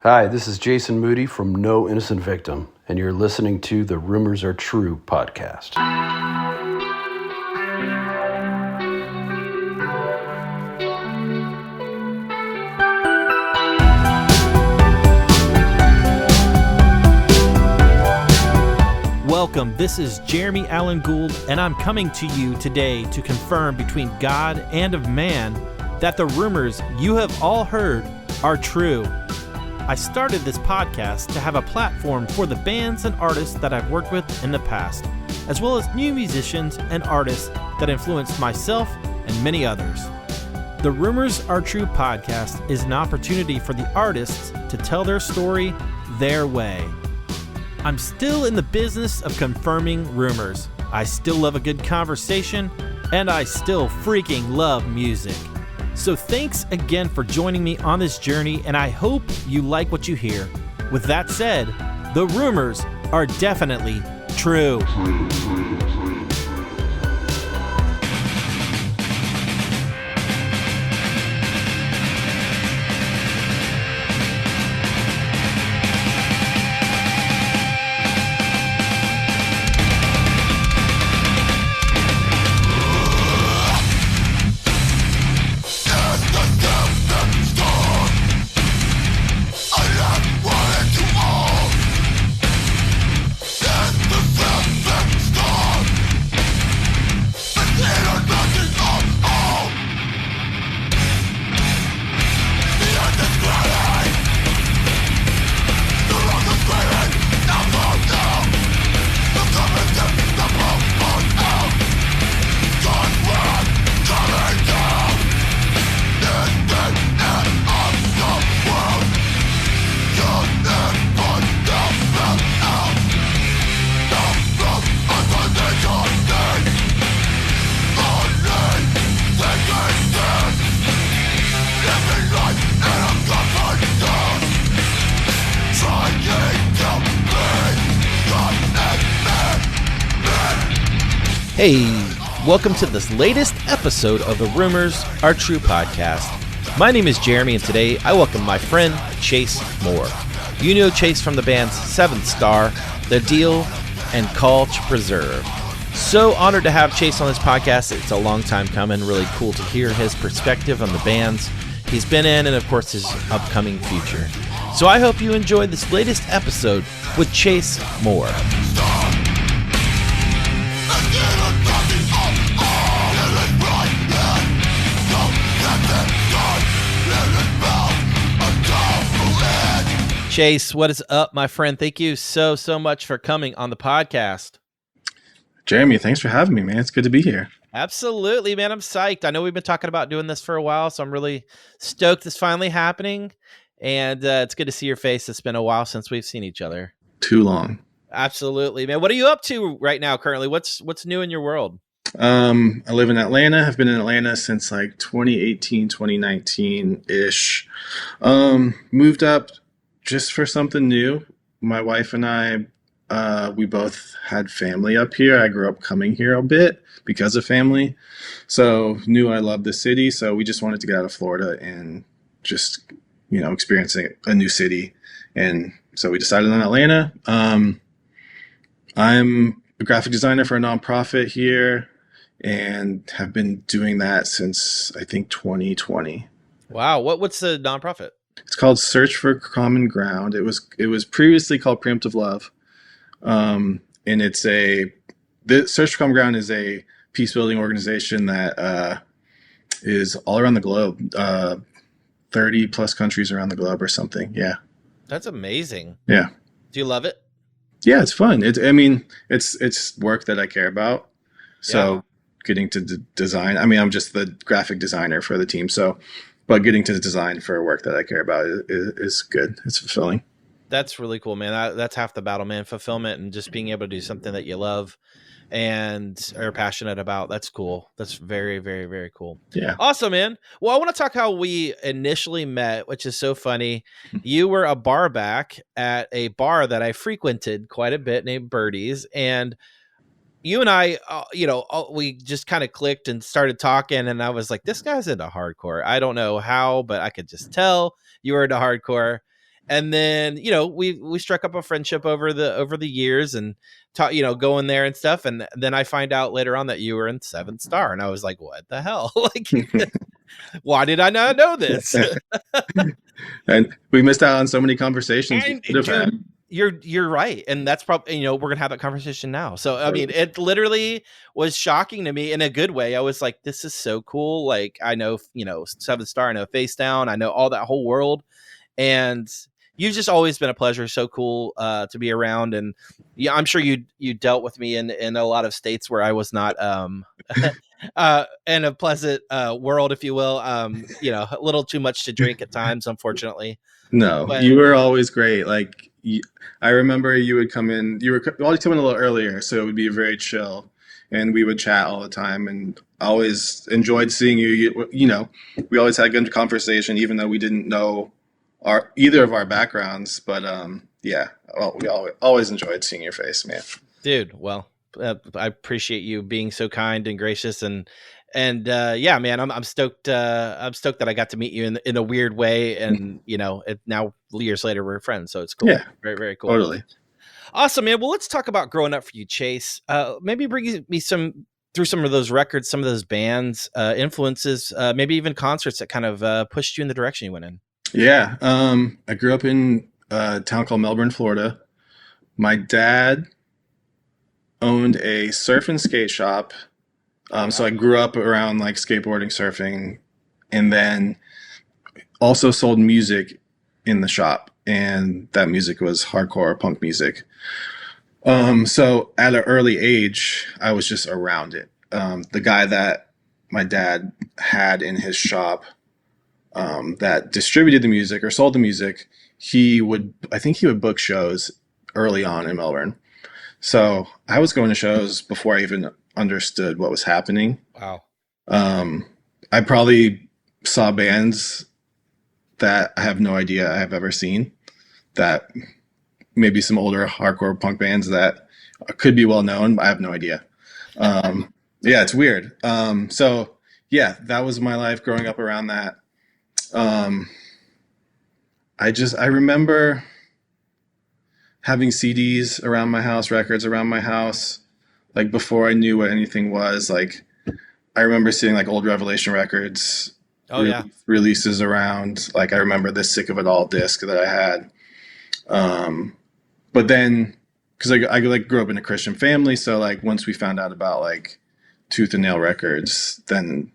Hi, this is Jason Moody from No Innocent Victim, and you're listening to the Rumors Are True podcast. Welcome, this is Jeremy Allen Gould, and I'm coming to you today to confirm between God and of man that the rumors you have all heard are true. I started this podcast to have a platform for the bands and artists that I've worked with in the past, as well as new musicians and artists that influenced myself and many others. The Rumors Are True podcast is an opportunity for the artists to tell their story their way. I'm still in the business of confirming rumors. I still love a good conversation, and I still freaking love music. So thanks again for joining me on this journey, and I hope you like what you hear. With that said, the rumors are definitely true. Hey, welcome to this latest episode of the Rumors Are True podcast. My name is Jeremy, and today I welcome my friend Chase Moore. You know Chase from the bands Seventh Star, The Deal, and Call to Preserve. So honored to have Chase on this podcast. It's a long time coming. Really cool to hear his perspective on the bands he's been in and, of course, his upcoming future. So I hope you enjoyed this latest episode with Chase Moore. Chase, what is up, my friend? Thank you so much for coming on the podcast. Jeremy, thanks for having me, man. It's good to be here. Absolutely, man. I'm psyched. I know we've been talking about doing this for a while, so I'm really stoked it's finally happening. And it's good to see your face. It's been a while since we've seen each other. Too long. Absolutely, man. What are you up to right now currently? What's new in your world? I live in Atlanta. I've been in Atlanta since like 2018, 2019-ish. Moved up just for something new. My wife and I, we both had family up here. I grew up coming here a bit because of family. So knew I loved the city. So we just wanted to get out of Florida and just, experiencing a new city. And so we decided on Atlanta. I'm a graphic designer for a nonprofit here and have been doing that since I think 2020. Wow. What's the nonprofit? It's called Search for Common Ground. It was previously called Preemptive Love. And the Search for Common Ground is a peace building organization that is all around the globe, 30 plus countries around the globe or something. Yeah. That's amazing. Yeah. Do you love it? Yeah, it's fun. It's work that I care about. So getting to design, I'm just the graphic designer for the team. But getting to design for work that I care about is good. It's fulfilling. That's really cool, man. That's half the battle, man. Fulfillment and just being able to do something that you love and are passionate about. That's cool. That's very, very, very cool. Yeah. Awesome, man. Well, I want to talk how we initially met, which is so funny. You were a bar back at a bar that I frequented quite a bit named Birdie's, and you and I, we just kind of clicked and started talking, and I was like, this guy's into hardcore. I don't know how, but I could just tell you were into hardcore. And then, we struck up a friendship over the years and taught, going there and stuff. And then I find out later on that you were in Seventh Star, and I was like, what the hell? Like, why did I not know this? And we missed out on so many conversations we And could have had. you're right, and that's probably, we're gonna have that conversation now. So I mean, it literally was shocking to me in a good way. I was like, this is so cool. Like, I know, Seventh Star, I know Face Down, I know all that whole world, and you've just always been a pleasure. So cool to be around, and yeah, I'm sure you dealt with me in a lot of states where I was not in a pleasant world, if you will. A little too much to drink at times, unfortunately. No, But you were always great. Like, I remember you would come in, you were always coming a little earlier, so it would be very chill, and we would chat all the time, and I always enjoyed seeing you. We always had good conversation, even though we didn't know either of our backgrounds. But yeah, well, we always enjoyed seeing your face, man. dude, well, I appreciate you being so kind and gracious, and yeah, man, I'm stoked. I'm stoked that I got to meet you in a weird way, and now years later we're friends, so it's cool. Yeah, very, very cool. totally. Awesome, man. Well, let's talk about growing up for you, Chase. Maybe bring me through some of those records, some of those bands, influences, maybe even concerts that kind of pushed you in the direction you went in. Yeah, I grew up in a town called Melbourne, Florida. My dad owned a surf and skate shop. So I grew up around like skateboarding, surfing, and then also sold music in the shop. And that music was hardcore punk music. So at an early age, I was just around it. The guy that my dad had in his shop that distributed the music or sold the music, I think he would book shows early on in Melbourne. So I was going to shows before I even understood what was happening. Wow. I probably saw bands that I have no idea I have ever seen, that maybe some older hardcore punk bands that could be well known, but I have no idea. Yeah, it's weird. So yeah, that was my life growing up around that. I remember having CDs around my house, records around my house, like before I knew what anything was. Like, I remember seeing like old Revelation records, releases around. Like, I remember this Sick of It All disc that I had. But then, because I like grew up in a Christian family, so like once we found out about like Tooth and Nail Records, then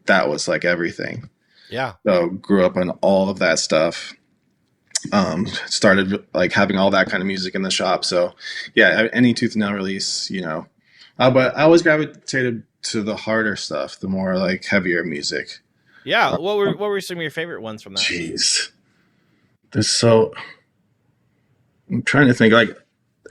that was like everything. Yeah. So grew up on all of that stuff. Started like having all that kind of music in the shop. So yeah, any Tooth and Nail release, but I always gravitated to the harder stuff, the more like heavier music. Yeah. What were some of your favorite ones from that? Jeez. I'm trying to think, like,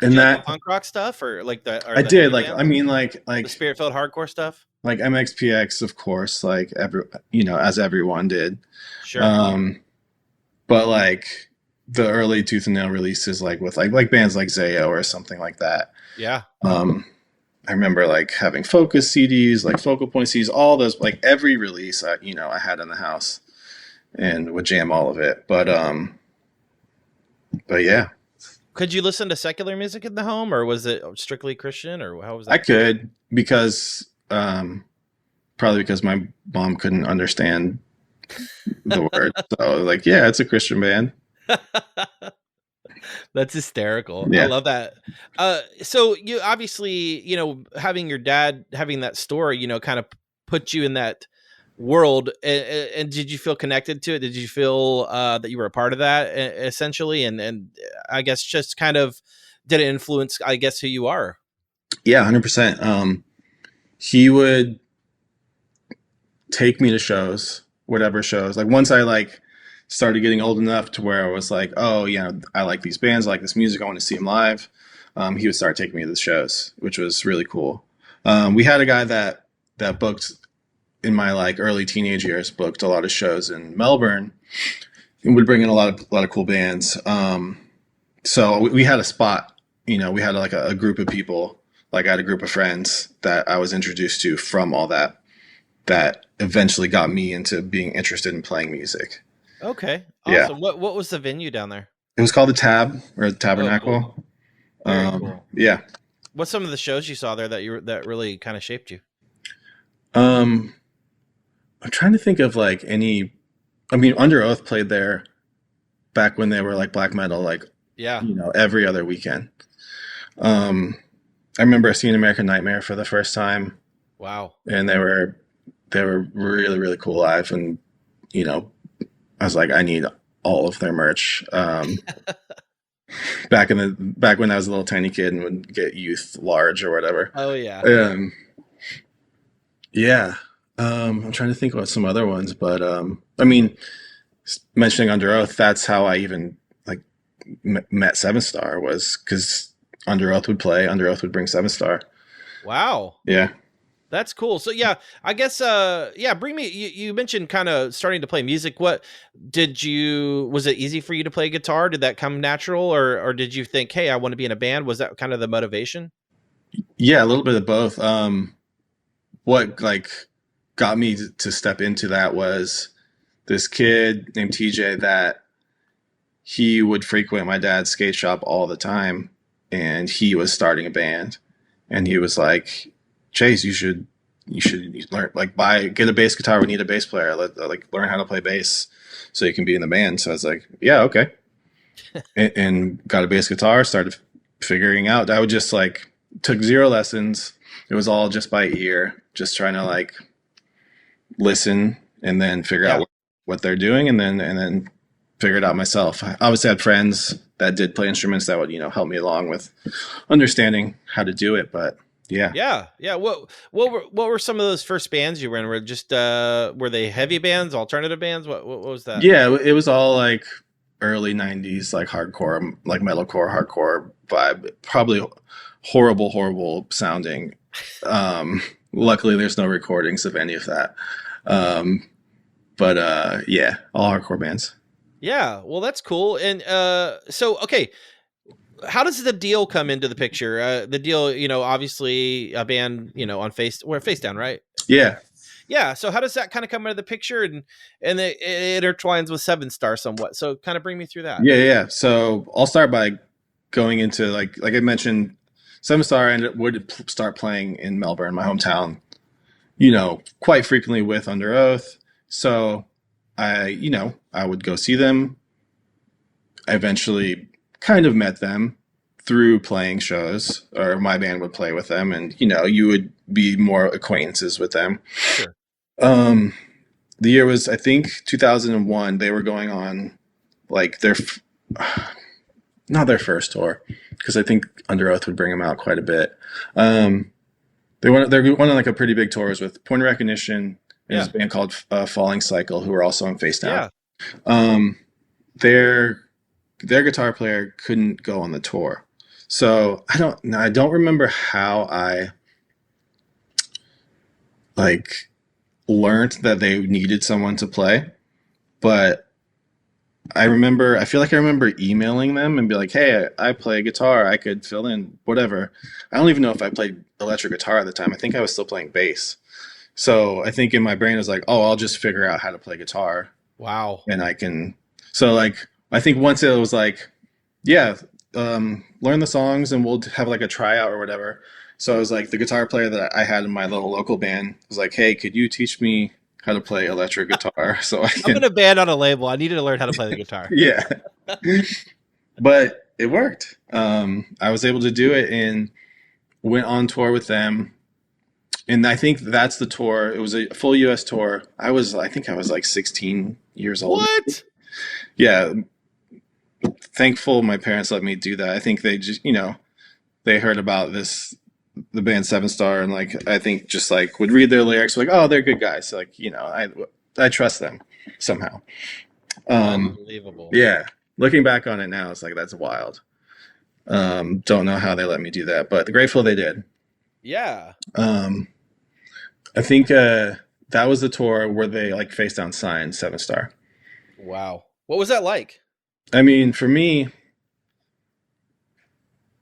in that punk rock stuff, or like I did like, I mean, like the spirit-filled hardcore stuff, like MXPX, of course, like as everyone did. Sure. But like the early Tooth and Nail releases, like with like bands like Zayo or something like that. Yeah. I remember like having Focus CDs, like Focal Point CDs, all those, like every release I had in the house, and would jam all of it. But yeah. Could you listen to secular music in the home, or was it strictly Christian, or how was that? I could, because probably because my mom couldn't understand the word. So like, yeah, it's a Christian band. That's hysterical. Yeah. I love that. So you obviously, having your dad having that store, kind of put you in that world, and did you feel connected to it? Did you feel that you were a part of that, essentially? And I guess just kind of, did it influence, I guess, who you are? Yeah, 100%. He would take me to shows, whatever shows. Like, once I like started getting old enough to where I was like, oh yeah, I like these bands, I like this music, I want to see them live. He would start taking me to the shows, which was really cool. We had a guy that booked, in my like early teenage years, booked a lot of shows in Melbourne and would bring in a lot of cool bands. So we had a spot, we had like a group of people, like I had a group of friends that I was introduced to from all that eventually got me into being interested in playing music. Okay. Awesome. Yeah. What was the venue down there? It was called the Tab or the Oh, cool. Tabernacle. Very cool. Yeah. What's some of the shows you saw there that really kind of shaped you? Um, I'm trying to think of like any. I mean, Under Oath played there back when they were like black metal, like Yeah. every other weekend. Um, I remember seeing American Nightmare for the first time, Wow. and they were really really cool live, and you know, I was like, I need all of their merch. Back when I was a little tiny kid and would get youth large or whatever. Oh yeah. Yeah. I'm trying to think about some other ones, but I mean, mentioning Under Oath, that's how I even like met Seven Star, was because Under Oath would play. Under Oath would bring Seven Star. Wow. Yeah. That's cool. So yeah, I guess bring me you mentioned kind of starting to play music. What was it easy for you to play guitar? Did that come natural, or did you think, "Hey, I want to be in a band"? Was that kind of the motivation? Yeah, a little bit of both. What like got me to step into that was this kid named TJ that he would frequent my dad's skate shop all the time, and he was starting a band, and he was like, Chase, you should learn, like, get a bass guitar. We need a bass player. Like learn how to play bass so you can be in the band. So I was like, yeah, okay. and got a bass guitar, started figuring out. I would just like took 0 lessons. It was all just by ear, just trying to like listen and then figure out what they're doing, and then figure it out myself. I obviously had friends that did play instruments that would, help me along with understanding how to do it, but yeah. What were some of those first bands you were in? Were they heavy bands, alternative bands? What was that? Yeah, it was all like early 90s, like hardcore, like metalcore, hardcore vibe. Probably horrible sounding. Luckily, there's no recordings of any of that. But yeah, all hardcore bands. Yeah, well, that's cool. And so, okay, how does the deal come into the picture? The deal, obviously a band, on face down, right? Yeah. Yeah. So how does that kind of come into the picture, and it intertwines with Seven Star somewhat? So kind of bring me through that. Yeah. So I'll start by going into like I mentioned, Seven Star would start playing in Melbourne, my hometown, quite frequently with Under Oath. So I would go see them. I eventually kind of met them through playing shows, or my band would play with them, and you would be more acquaintances with them. Sure. The year was, I think, 2001. They were going on like not their first tour, because I think Under Oath would bring them out quite a bit. They're one on like a pretty big tours with Point of Recognition. There's a band called Falling Cycle, who are also on Face Down. Yeah. Their guitar player couldn't go on the tour, so I don't remember how I like learned that they needed someone to play, but I feel like I remember emailing them and be like, hey, I play guitar, I could fill in whatever. I don't even know if I played electric guitar at the time. I think I was still playing bass. So I think in my brain I was like, oh, I'll just figure out how to play guitar. Wow. And I can, so like, I think once it was like, learn the songs and we'll have like a tryout or whatever. So I was like, the guitar player that I had in my little local band was like, hey, could you teach me how to play electric guitar? So I'm in a band on a label. I needed to learn how to play the guitar. Yeah. But it worked. I was able to do it and went on tour with them. And I think that's the tour. It was a full US tour. I think I was like 16 years old. What? Yeah. Thankful my parents let me do that. I think they just, they heard about the band Seven Star, and like, I think just like would read their lyrics, like, oh, they're good guys. So, like, I trust them somehow. Unbelievable. Yeah. Looking back on it now, it's like, that's wild. Don't know how they let me do that, but grateful they did. Yeah. I think that was the tour where they like Face Down signed Seven Star. Wow. What was that like? I mean, for me,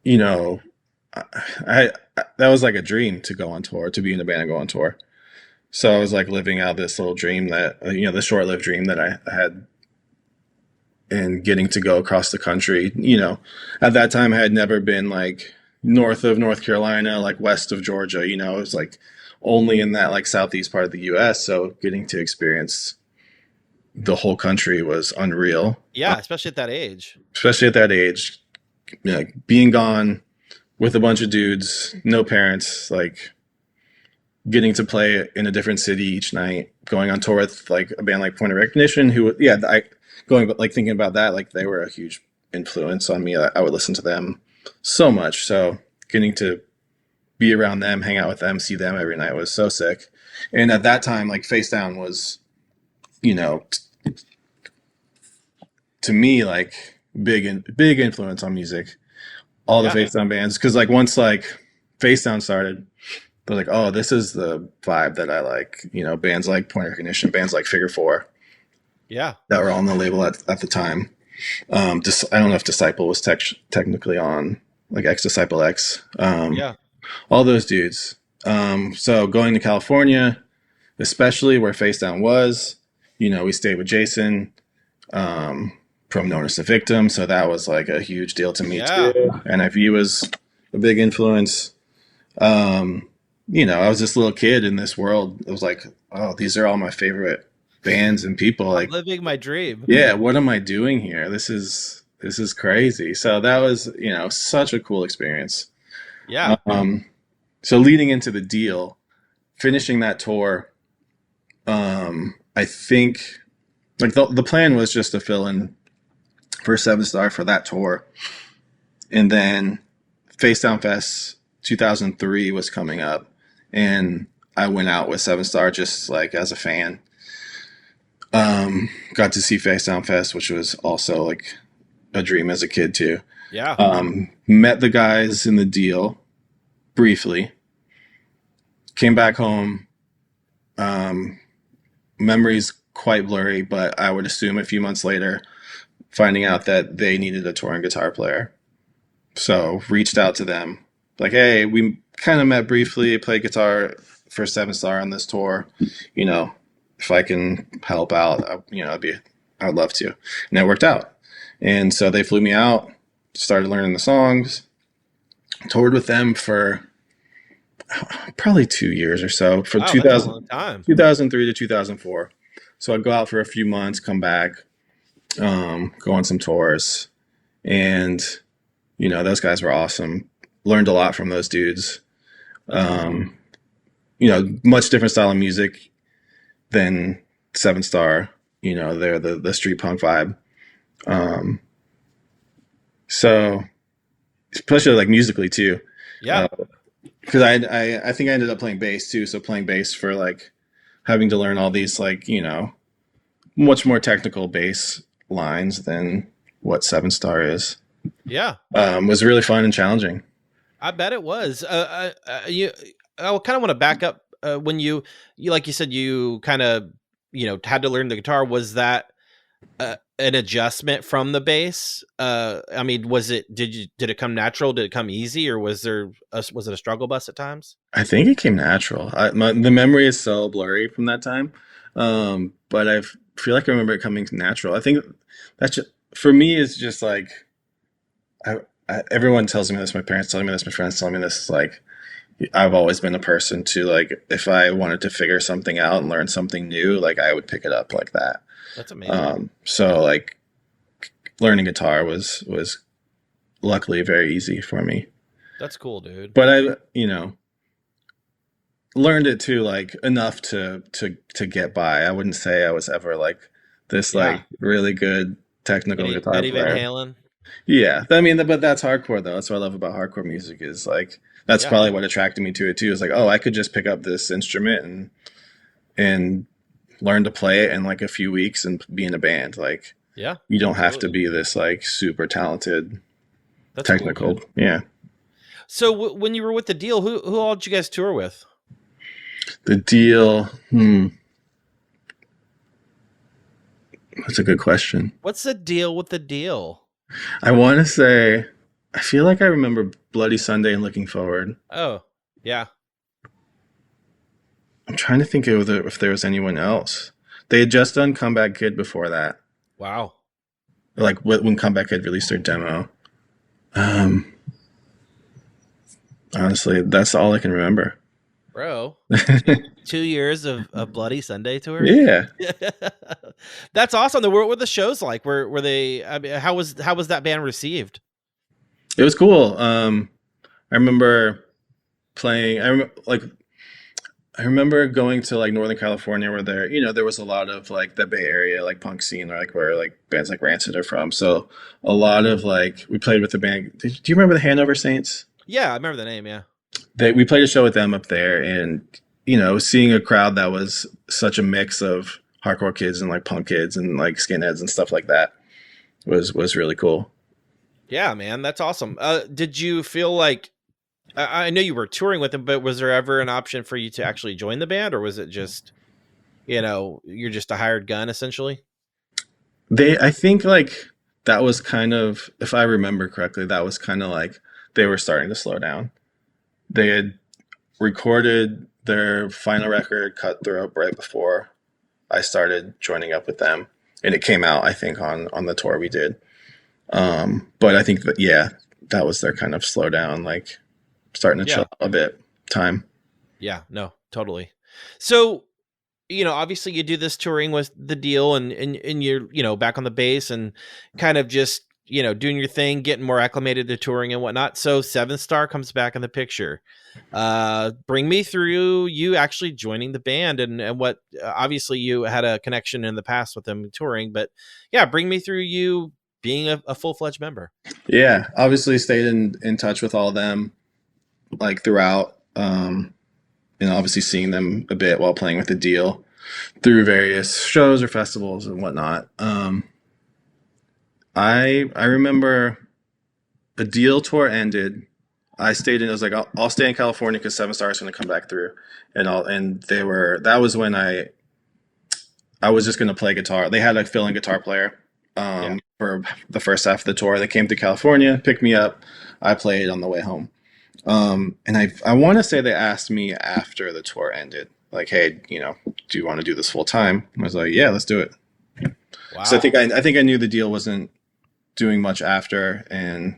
I that was like a dream to go on tour, to be in a band and go on tour. So I was like living out this little dream that, the short-lived dream that I had and getting to go across the country. You know, at that time I had never been like north of North Carolina, like west of Georgia. You know, it was like only in that like southeast part of the U.S. So getting to experience the whole country was unreal. Yeah, especially at that age. Especially at that age, you know, being gone with a bunch of dudes, no parents, like getting to play in a different city each night, going on tour with like a band like Point of Recognition, who, yeah, going, like thinking about that, like they were a huge influence on me. I would listen to them so much. So getting to be around them, hang out with them, see them every night was so sick. And at that time, like Face Down was, you know, to me, like big influence on music. All the Face Down bands, because like once like Face Down started, they're like, oh, this is the vibe that I like. You know, bands like Point of Recognition, bands like Figure Four, that were on the label at the time. I don't know if Disciple was technically on, like X Disciple X. All those dudes. So going to California, especially where Face Down was, you know, we stayed with Jason. From Known as the Victim, so that was like a huge deal to me too. NIV was a big influence. You know, I was this little kid in this world. It was like, oh, these are all my favorite bands and people. Like, living my dream. Yeah, what am I doing here? This is crazy. So that was, you know, such a cool experience. Yeah. So leading into the deal, finishing that tour, I think like the plan was just to fill in for Seven Star for that tour. And then Face Down Fest 2003 was coming up, and I went out with Seven Star just like as a fan. Got to see Face Down Fest, which was also like a dream as a kid too. Met the guys in the deal briefly, came back home. Memories quite blurry, but I would assume a few months later, finding out that they needed a touring guitar player. So reached out to them, like, hey, we kind of met briefly, played guitar for Seven Star on this tour. You know, if I can help out, you know, I'd love to. And it worked out. And so they flew me out, started learning the songs, toured with them for probably 2 years or so, from 2003 to 2004. So I'd go out for a few months, come back, go on some tours, and you know, those guys were awesome. Learned a lot from those dudes. You know, much different style of music than Seven Star. You know, they're the street punk vibe. So especially like musically too. Because I think I ended up playing bass too. So playing bass for like having to learn all these like, you know, much more technical bass lines than what Seven Star is. Was really fun and challenging. I bet it was. I kind of want to back up when you like you said, you kind of, you know, had to learn the guitar. Was that an adjustment from the bass? I mean, did it come natural? Did it come easy, or was it a struggle bus at times? I think it came natural. The memory is so blurry from that time. But I feel like I remember it coming natural. I think that's just, for me, is just like, everyone tells me this, my parents tell me this, my friends tell me this, is like, I've always been a person to like, if I wanted to figure something out and learn something new, like I would pick it up like that. That's amazing. So like learning guitar was luckily very easy for me. That's cool, dude. But I, you know, learned it too, like enough to get by. I wouldn't say I was ever like this like really good technical guitar player. Van Halen. Yeah, I mean, but that's hardcore though. That's what I love about hardcore music, is like that's probably what attracted me to it too. Is like, oh, I could just pick up this instrument and learn to play it in like a few weeks and be in a band. Like, you don't have to be this like super talented technical. Cool, yeah. So when you were with the deal, who all did you guys tour with? The deal. That's a good question. What's the deal with the deal? I want to say, I feel like I remember Bloody Sunday and Looking Forward. Oh, yeah. I'm trying to think if there was anyone else. They had just done Comeback Kid before that. Wow. like when Comeback had released their demo. Um, Honestly, that's all I can remember. Bro. 2 years of Bloody Sunday tour. Yeah, That's awesome. What were the shows like? Were they? I mean, how was that band received? it was cool. I remember playing. I remember going to like Northern California where there was a lot of like the Bay Area like punk scene, or like where like bands like Rancid are from. So a lot of like we played with the band. Do you remember the Hanover Saints? Yeah, I remember the name. Yeah. We played a show with them up there, and seeing a crowd that was such a mix of hardcore kids and like punk kids and like skinheads and stuff like that was really cool. Yeah, man, that's awesome. Did you feel like I know you were touring with them, but was there ever an option for you to actually join the band, or was it just you're just a hired gun essentially? I think like that was kind of, if I remember correctly, that was kind of like they were starting to slow down. They had recorded their final record, Cutthroat, right before I started joining up with them, and it came out I think on the tour we did. But I think that that was their kind of slow down, like starting to chill out a bit time. Yeah, no, totally. So, obviously you do this touring with the deal and you're, back on the bass and kind of just, doing your thing, getting more acclimated to touring and whatnot. So Seventh Star comes back in the picture. Bring me through you actually joining the band and what, obviously you had a connection in the past with them touring, but yeah, bring me through you being a full-fledged member. Yeah, obviously stayed in touch with all of them like throughout, obviously seeing them a bit while playing with the deal through various shows or festivals and whatnot. I remember the deal tour ended. I stayed in. I was like, I'll stay in California because Seven Star is going to come back through, that was when I was just going to play guitar. They had a fill-in guitar player for the first half of the tour. They came to California, picked me up. I played on the way home. And I want to say they asked me after the tour ended, like, hey, do you want to do this full time? I was like, yeah, let's do it. Wow. So I think I knew the deal wasn't doing much after, and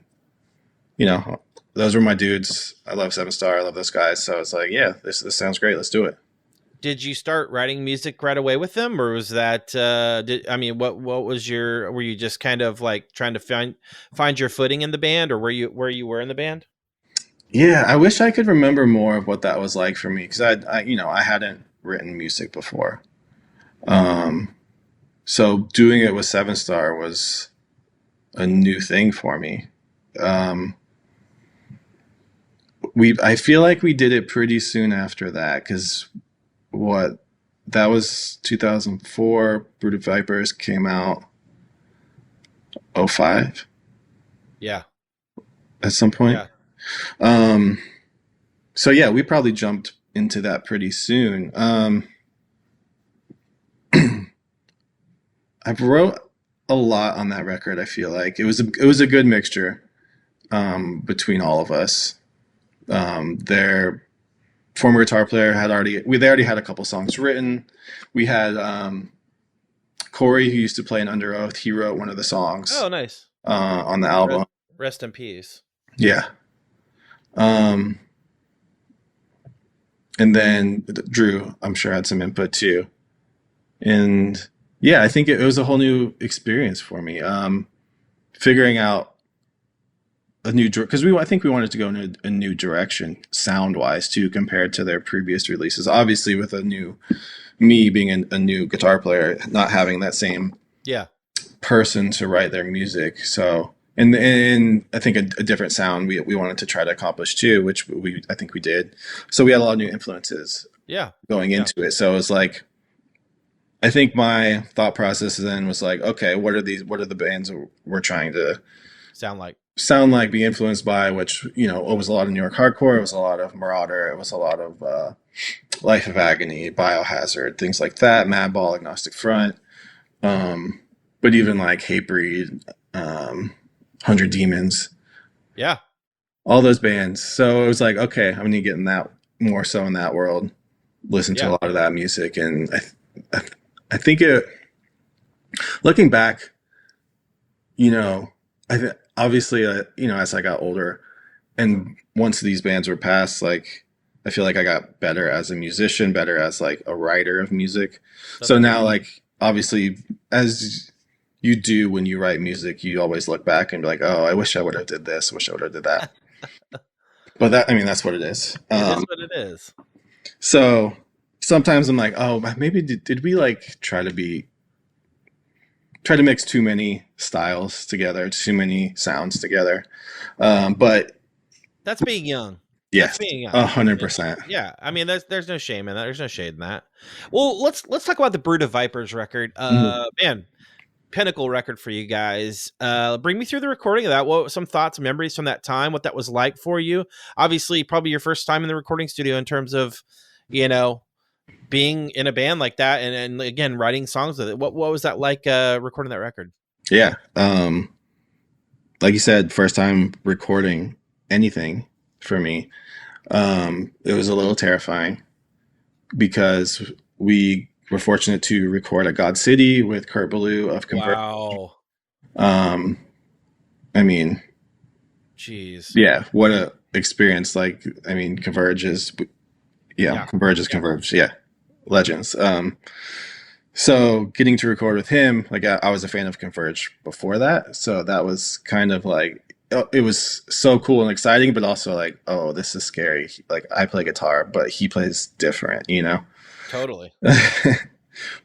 those were my dudes. I love Seven Star. I love those guys. So it's like, yeah, this sounds great. Let's do it. Did you start writing music right away with them, or was that? What was your? Were you just kind of like trying to find your footing in the band, or where you were in the band? Yeah, I wish I could remember more of what that was like for me, because I hadn't written music before. So doing it with Seven Star was a new thing for me. I feel like we did it pretty soon after that, because that was 2004. Brood of Vipers came out 2005. Yeah. At some point. Yeah. So yeah, we probably jumped into that pretty soon. I wrote a lot on that record. I feel like it was a good mixture between all of us. Their former guitar player they already had a couple songs written. We had Corey, who used to play in Under Oath. He wrote one of the songs. Oh, nice. On the album. Rest in peace. Yeah. And then Drew, I'm sure, had some input too. And yeah, I think it was a whole new experience for me. Figuring out a new, because I think we wanted to go in a new direction sound wise too, compared to their previous releases. Obviously, with me being a new guitar player, not having that same person to write their music. So, and I think a different sound we wanted to try to accomplish too, which I think we did. So we had a lot of new influences going into it. So it was like, I think my thought process then was like, okay, what are the bands we're trying to sound like, be influenced by, which, it was a lot of New York hardcore. It was a lot of Marauder. It was a lot of Life of Agony, Biohazard, things like that, Madball, Agnostic Front. But even like Hatebreed, 100 Demons. Yeah. All those bands. So it was like, okay, I'm going to get in that more so in that world, listen to a lot of that music. And I think looking back, you know, obviously, as I got older, and once these bands were passed, like I feel like I got better as a musician, better as like a writer of music. That's So cool. now, like obviously, as you do when you write music, you always look back and be like, oh, I wish I would have did this, wish I would have did that. But that, I mean, that's what it is. It is what it is. So sometimes I'm like, oh, maybe did we like try to mix too many styles together, too many sounds together. But That's being young. yes, That's being young. 100%. Yeah, I mean, there's no shame in that. There's no shade in that. Well, let's talk about the Brood of Vipers record. Man, pinnacle record for you guys. Bring me through the recording of that. What some thoughts, memories from that time? What that was like for you? Obviously, probably your first time in the recording studio in terms of, being in a band like that, and again writing songs with it. What was that like recording that record? Yeah. Like you said, first time recording anything for me. It was a little terrifying because we were fortunate to record at God City with Kurt Ballou of Convert. Wow. I mean, jeez. yeah, what a experience. Like, I mean, Converge is, Converge is Converge. Yeah. Legends. So getting to record with him, like I was a fan of Converge before that. So that was kind of like, it was so cool and exciting, but also like, oh, this is scary. Like I play guitar, but he plays different, Totally.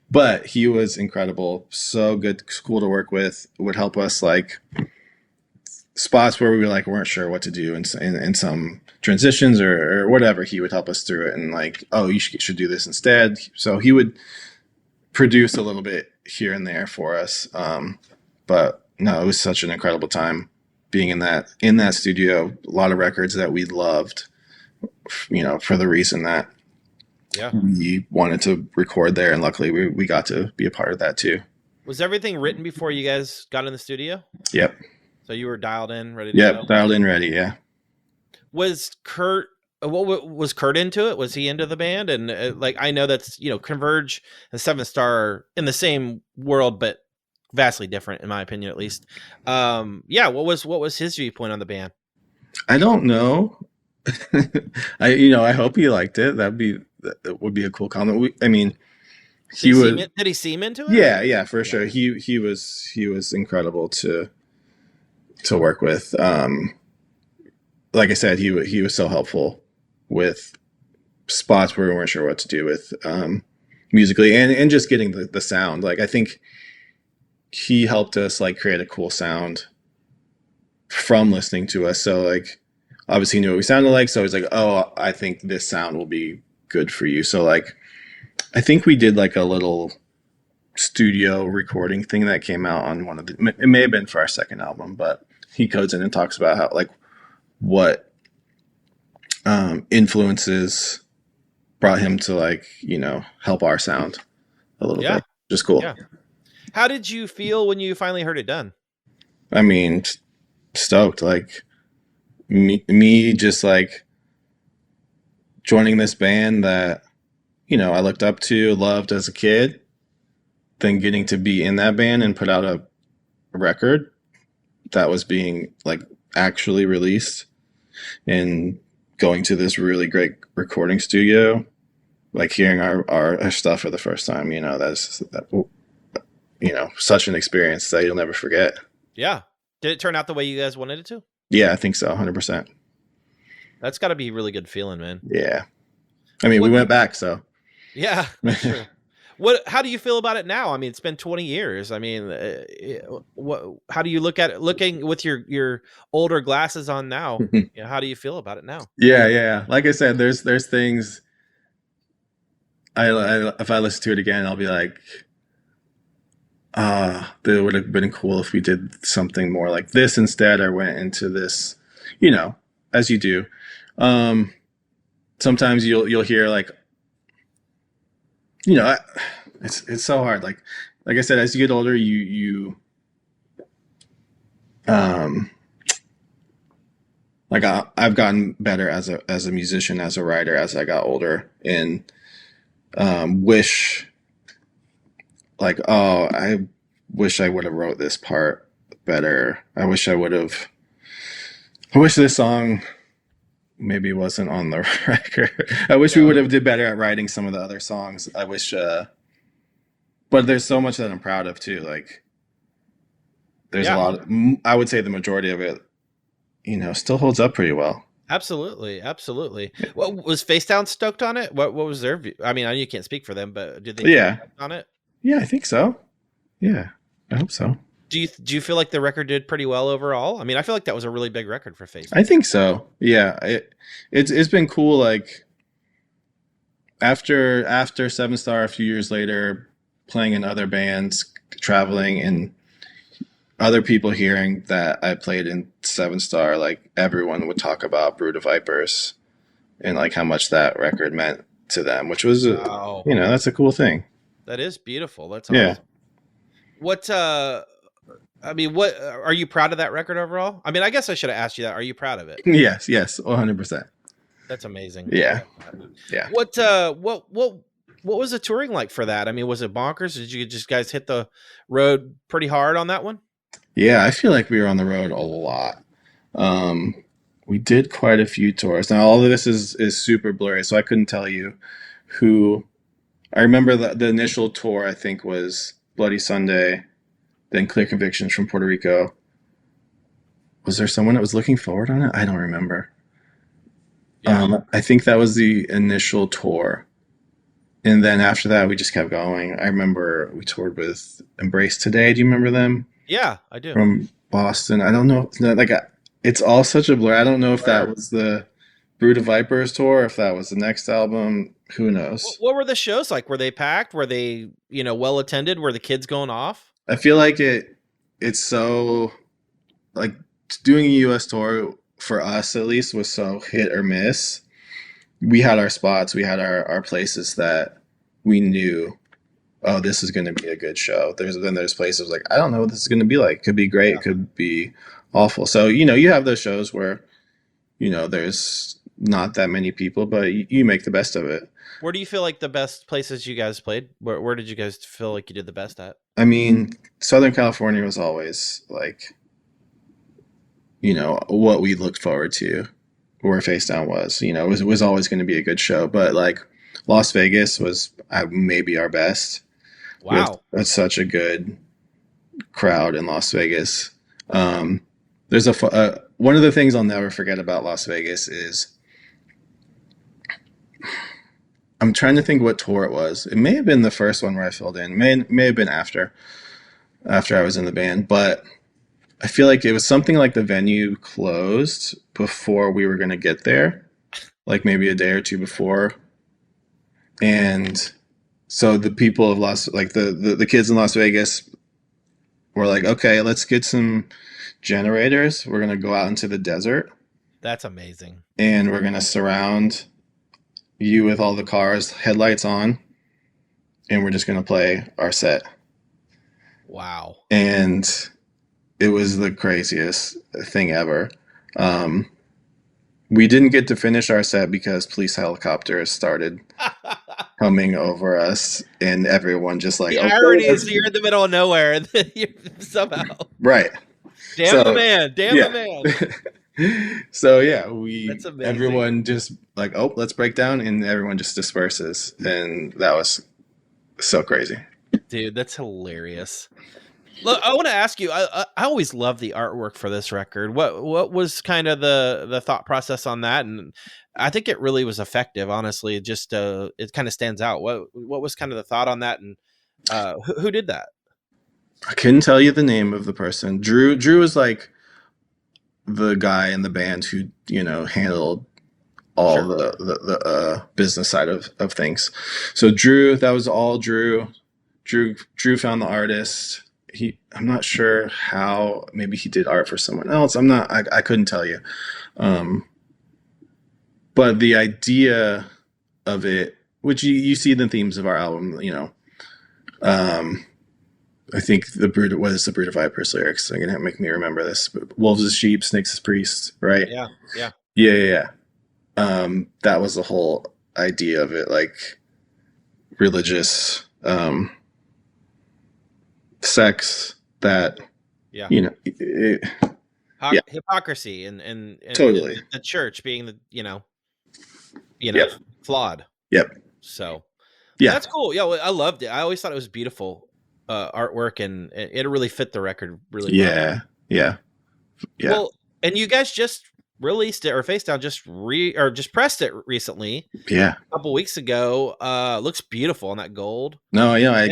But he was incredible. So good, cool to work with, would help us like spots where we were like, weren't sure what to do in some transitions or whatever. He would help us through it and like, oh, you should do this instead. So he would produce a little bit here and there for us. But no, it was such an incredible time being in that studio. A lot of records that we loved, for the reason that we wanted to record there. And luckily we got to be a part of that too. Was everything written before you guys got in the studio? Yep. So you were dialed in, ready to go? Yep, dialed in, ready, yeah. Was Kurt, what was Kurt into it? Was he into the band? And like, I know that's, Converge and Seven Star are in the same world, but vastly different in my opinion, at least. What was his viewpoint on the band? I don't know. I hope he liked it. That would be a cool comment. Did he seem into it? Yeah, for sure. He was incredible to work with. Like I said, he was so helpful with spots where we weren't sure what to do with musically and just getting the sound. Like I think he helped us like create a cool sound from listening to us. So like obviously he knew what we sounded like. So he's like, oh, I think this sound will be good for you. So like I think we did like a little studio recording thing that came out on it may have been for our second album, but he codes in and talks about how like what influences brought him to like, help our sound a little bit. Just cool. Yeah. How did you feel when you finally heard it done? I mean, stoked. Like me just like joining this band that, I looked up to, loved as a kid, then getting to be in that band and put out a record that was being like actually released and going to this really great recording studio, like hearing our stuff for the first time, that's such an experience that you'll never forget. Yeah. Did it turn out the way you guys wanted it to? Yeah, I think so. 100%. That's gotta be a really good feeling, man. Yeah. I mean, we went back, so. Yeah. Sure. How do you feel about it now? I mean, it's been 20 years. I mean, how do you look at it looking with your older glasses on now? How do you feel about it now? Yeah. Like I said, there's things if I listen to it again, I'll be like, it would have been cool if we did something more like this instead, or went into this, as you do. Sometimes you'll hear like, it's so hard. Like I said, as you get older, you like I've gotten better as a musician, as a writer, as I got older, and wish like, oh, I wish I would have wrote this part better. I wish I would have. I wish this song maybe wasn't on the record. I wish we would have did better at writing some of the other songs. I wish, but there's so much that I'm proud of too. Like there's a lot. I would say the majority of it, still holds up pretty well. Absolutely, absolutely. What was Facedown stoked on it? What was their view? I mean, I know you can't speak for them, but did they stoked on it? Yeah, I think so. Yeah, I hope so. Do you feel like the record did pretty well overall? I mean, I feel like that was a really big record for Facedown. I think so. Yeah, it's been cool. Like after Seven Star, a few years later, playing in other bands, traveling, and other people hearing that I played in Seven Star, like everyone would talk about Brood of Vipers and like how much that record meant to them, which was, that's a cool thing. That is beautiful. That's awesome. Yeah. What are you proud of that record overall? I mean, I guess I should have asked you that. Are you proud of it? Yes, 100%. That's amazing. Yeah. What was the touring like for that? I mean, was it bonkers? Did you just guys hit the road pretty hard on that one? Yeah, I feel like we were on the road a lot. We did quite a few tours. Now, all of this is super blurry, so I couldn't tell you who. I remember the initial tour, I think, was Bloody Sunday, then Clear Convictions from Puerto Rico. Was there someone that was Looking Forward on it? I don't remember. Yeah. I think that was the initial tour. And then after that, we just kept going. I remember we toured with Embrace Today. Do you remember them? Yeah, I do. From Boston. I don't know. It's all such a blur. I don't know if that was the Brood of Vipers tour, if that was the next album. Who knows? What were the shows like? Were they packed? Were they, well attended? Were the kids going off? I feel like it's so, like, doing a U.S. tour for us at least was so hit or miss. We had our spots. We had our places that we knew, oh, this is going to be a good show. There's places like, I don't know what this is going to be like. Could be great. Could be awful. So, you have those shows where, there's not that many people, but you make the best of it. Where do you feel like the best places you guys played? Where did you guys feel like you did the best at? I mean, Southern California was always like, what we looked forward to, where Facedown was. It was always going to be a good show. But like Las Vegas was maybe our best. Wow. That's such a good crowd in Las Vegas. There's one of the things I'll never forget about Las Vegas is, I'm trying to think what tour it was. It may have been the first one where I filled in. May have been after I was in the band, but I feel like it was something like the venue closed before we were going to get there, like maybe a day or two before. And so the people of the kids in Las Vegas were like, okay, let's get some generators. We're going to go out into the desert. That's amazing. And we're going to surround you with all the cars, headlights on, and we're just going to play our set. Wow. And it was the craziest thing ever. We didn't get to finish our set because police helicopters started coming over us, and everyone just like... The irony is you're in the middle of nowhere, and then you're somehow... Right. Damn the man. So yeah, everyone just like, oh, let's break down, and everyone just disperses, and that was so crazy. Dude, that's hilarious. Look, I want to ask you. I always love the artwork for this record. What was kind of the thought process on that? And I think it really was effective. Honestly, it just it kind of stands out. What was kind of the thought on that? And who did that? I couldn't tell you the name of the person. Drew was like the guy in the band who handled all the business side of things. So Drew, that was all Drew. Drew found the artist. I'm not sure how. Maybe he did art for someone else. I couldn't tell you. But the idea of it, which you see the themes of our album, I think the Brood of Vipers lyrics. They're gonna make me remember this. But wolves as sheep, snakes as priests, right? Yeah. That was the whole idea of it, like religious sex that Yeah. You know, yeah, Hypocrisy and totally. the church being the, Yep, flawed. yep, So yeah, that's cool. Yeah, well, I loved it. I always thought it was beautiful artwork, and it really fit the record really well. yeah, yeah, yeah, Well, and you guys just released it, or Face Down just pressed it recently, yeah. a couple weeks ago. Looks beautiful on that gold. No, yeah,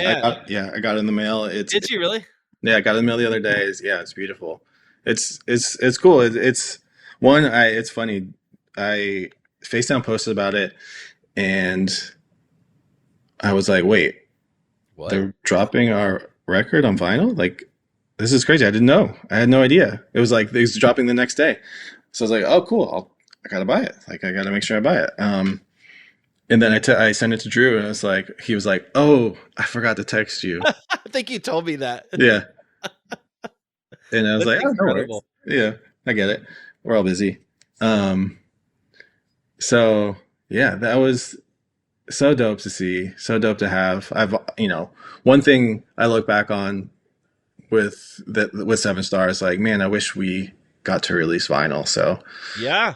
Yeah. I got it in the mail. Did you really? Yeah, I got it in the mail the other day. It's beautiful. It's cool. It's one. It's funny. I FaceTime posted about it, and I was like, wait, What? they're dropping our record on vinyl? Like, this is crazy. I didn't know. I had no idea. It was like they was dropping the next day. So I was like, oh, cool. I gotta buy it. Like, I gotta make sure I buy it. And then I sent it to Drew, and he was like, oh, I forgot to text you. I think you told me that. Yeah. And I was That's like, oh, no worries. incredible. Yeah, I get it. We're all busy. So yeah, that was so dope to see, so dope to have. One thing I look back on with Seven Stars, like, man, I wish we got to release vinyl. So Yeah.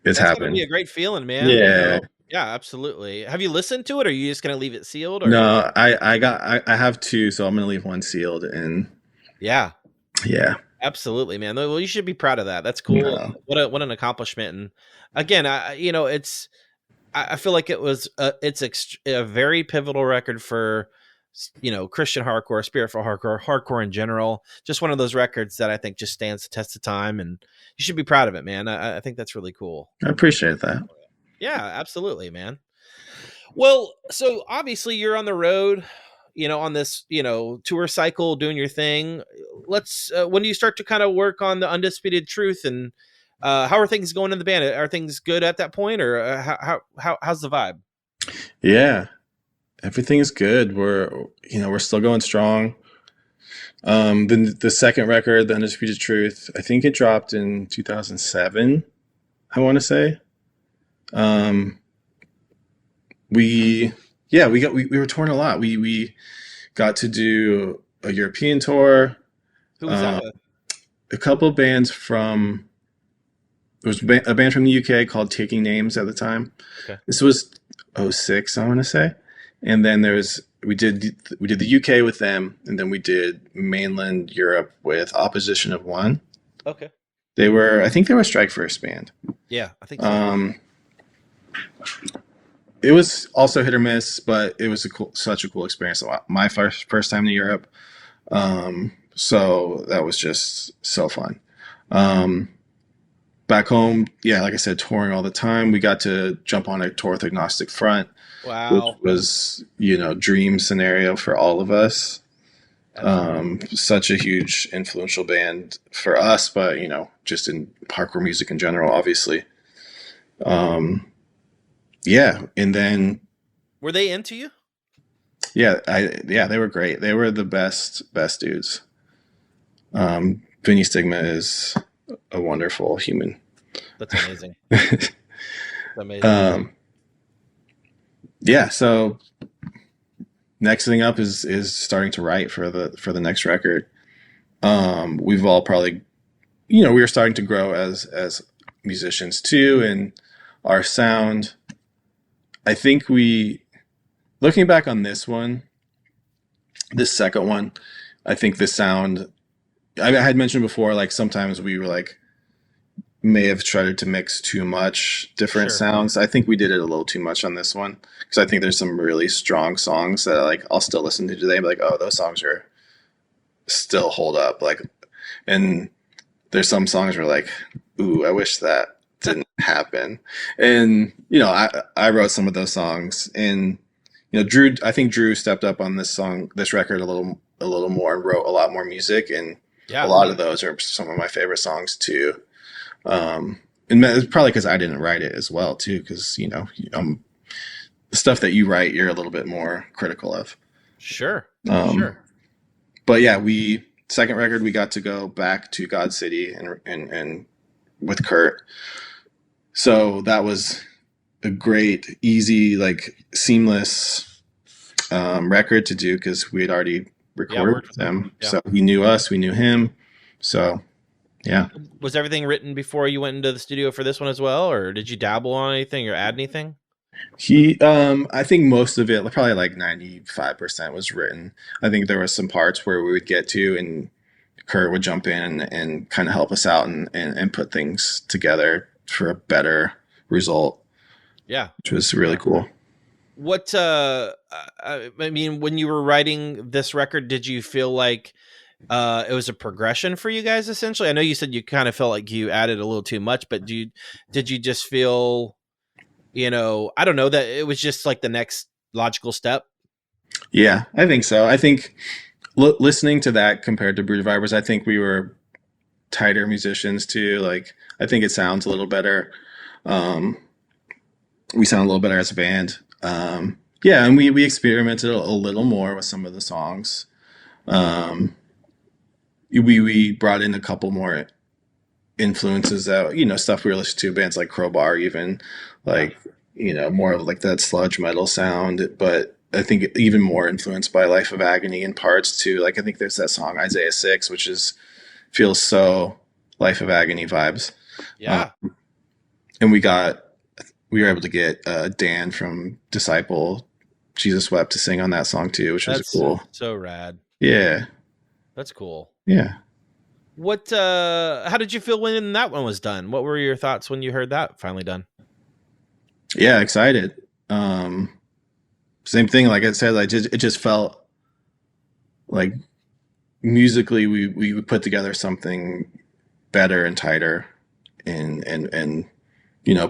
it's That's gonna be happened. a great feeling, man. Yeah. Yeah, absolutely. Have you listened to it, or are you just gonna leave it sealed? Or No, I have two, so I'm gonna leave one sealed, and yeah, yeah. absolutely, man. Well, you should be proud of that. That's cool. No. What an accomplishment. And again, I feel like it's a very pivotal record for Christian hardcore, spiritual hardcore in general. Just one of those records that I think just stands the test of time, and you should be proud of it, man. I think that's really cool. I appreciate that. Yeah, absolutely, man. Well, so obviously you're on the road, on this, tour cycle, doing your thing. When do you start to kind of work on the Undisputed Truth, and how are things going in the band? Are things good at that point, or how's the vibe? Yeah, everything is good. We're still going strong. The second record, The Undisputed Truth, I think it dropped in 2007, I want to say. We were touring a lot. We got to do a European tour. Who was that with? A couple bands there was a band from the UK called Taking Names at the time. Okay. This was 06, I want to say. And then we did the UK with them, and then we did mainland Europe with Opposition of One. Okay. I think they were a Strike First band. Yeah, I think so. It was also hit or miss, but it was such a cool experience. My first time to Europe. So that was just so fun. Back home, yeah, like I said, touring all the time. We got to jump on a tour with Agnostic Front. Wow. Which was, dream scenario for all of us. Such a huge influential band for us, but, just in hardcore music in general, obviously. Yeah. And then, were they into you? yeah, they were great. They were the best dudes. Vinny Stigma is a wonderful human. That's amazing. That's amazing. Yeah. So next thing up is starting to write for the next record. We've all probably, we were starting to grow as musicians too, and our sound. I think looking back on this second one, I think the sound, I had mentioned before, like sometimes we were like, may have tried to mix too much different sounds. I think we did it a little too much on this one, because I think there's some really strong songs that like I'll still listen to today and be like, oh, those songs are still hold up. Like, and there's some songs where like, ooh, I wish that didn't happen. And I wrote some of those songs, and I think Drew stepped up on this record a little more, and wrote a lot more music, and a lot of those are some of my favorite songs too. And it's probably because I didn't write it as well too, because the stuff that you write, you're a little bit more critical of. Sure. But yeah, second record, we got to go back to God City and with Kurt. So that was a great, easy, like seamless record to do, because we had already recorded worked with with him. him. Yeah. So he knew us, we knew him. So yeah. Was everything written before you went into the studio for this one as well, or did you dabble on anything or add anything? I think most of it, probably like 95% was written. I think there was some parts where we would get to and Kurt would jump in and kind of help us out and put things together for a better result. Yeah. Which was really cool. What, I mean, when you were writing this record, did you feel like it was a progression for you guys essentially? I know you said you kind of felt like you added a little too much, but did you just feel, I don't know, that it was just like the next logical step? Yeah, I think so. I think listening to that compared to Brood of Vipers, I think we were tighter musicians too. Like, I think it sounds a little better. We sound a little better as a band. Yeah, and we experimented a little more with some of the songs. We brought in a couple more influences that, stuff we were listening to, bands like Crowbar, even like, more of like that sludge metal sound. But I think even more influenced by Life of Agony in parts too. Like, I think there's that song Isaiah 6, which feels so Life of Agony vibes. Yeah. And we were able to get Dan from Disciple, Jesus Wept, to sing on that song too, which was cool. So rad. Yeah. That's cool. Yeah. How did you feel when that one was done? What were your thoughts when you heard that finally done? Yeah, excited. Same thing. Like I said, it just felt like musically we put together something better and tighter and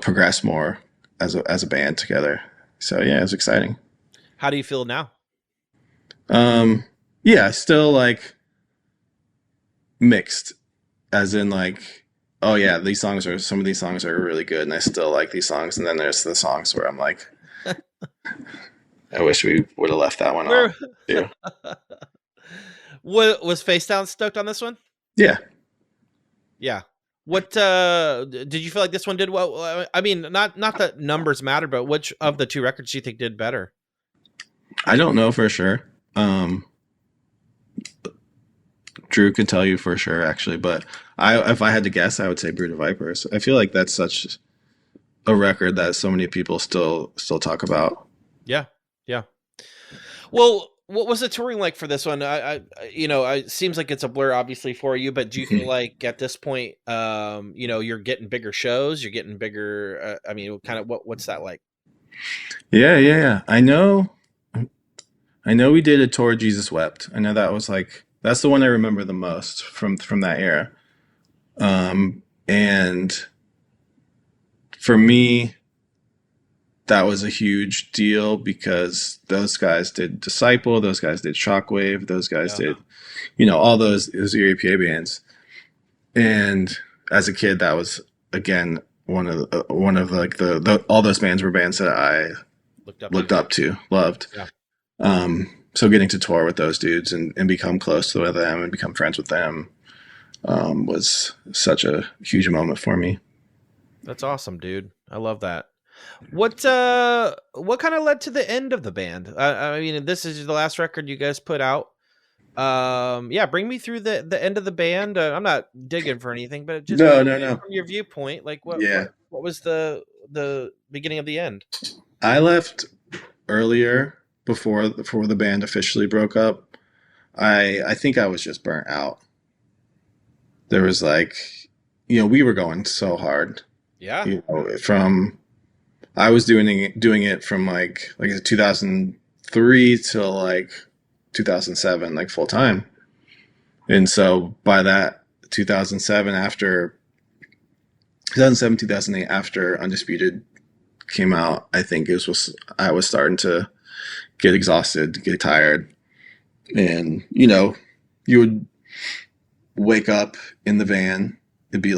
progress more as a band together. So yeah, it was exciting. How do you feel now? Yeah, still like mixed, as in like, oh yeah, some of these songs are really good and I still like these songs, and then there's the songs where I'm like, I wish we would have left that one off too. Was Face Down stoked on this one? Yeah. What did you feel like this one did well? I mean, not that numbers matter, but which of the two records do you think did better? I don't know for sure. Drew can tell you for sure, actually, but if I had to guess, I would say Brood of Vipers. I feel like that's such a record that so many people still talk about. Yeah. Well, what was the touring like for this one? It seems like it's a blur, obviously, for you, but do you feel like at this point, you're getting bigger shows, you're getting bigger? What's that like? Yeah. I know we did a tour, Jesus Wept. I know that's the one I remember the most from that era. And for me, that was a huge deal because those guys did Disciple, those guys did Shockwave, those guys did, all those EPA bands. And as a kid, that was again one of all those bands were bands that I looked up to, loved. Yeah. So getting to tour with those dudes and become close to them and become friends with them was such a huge moment for me. That's awesome, dude. I love that. What kind of led to the end of the band? I mean, this is the last record you guys put out. Bring me through the end of the band. I'm not digging for anything, but just no. From your viewpoint, like what was the beginning of the end? I left earlier before the band officially broke up. I think I was just burnt out. There was we were going so hard. Yeah. I was doing it from like 2003 till 2007, full time. And so by that 2007, 2008, after Undisputed came out, I think I was starting to get exhausted, get tired. And, you would wake up in the van. It'd be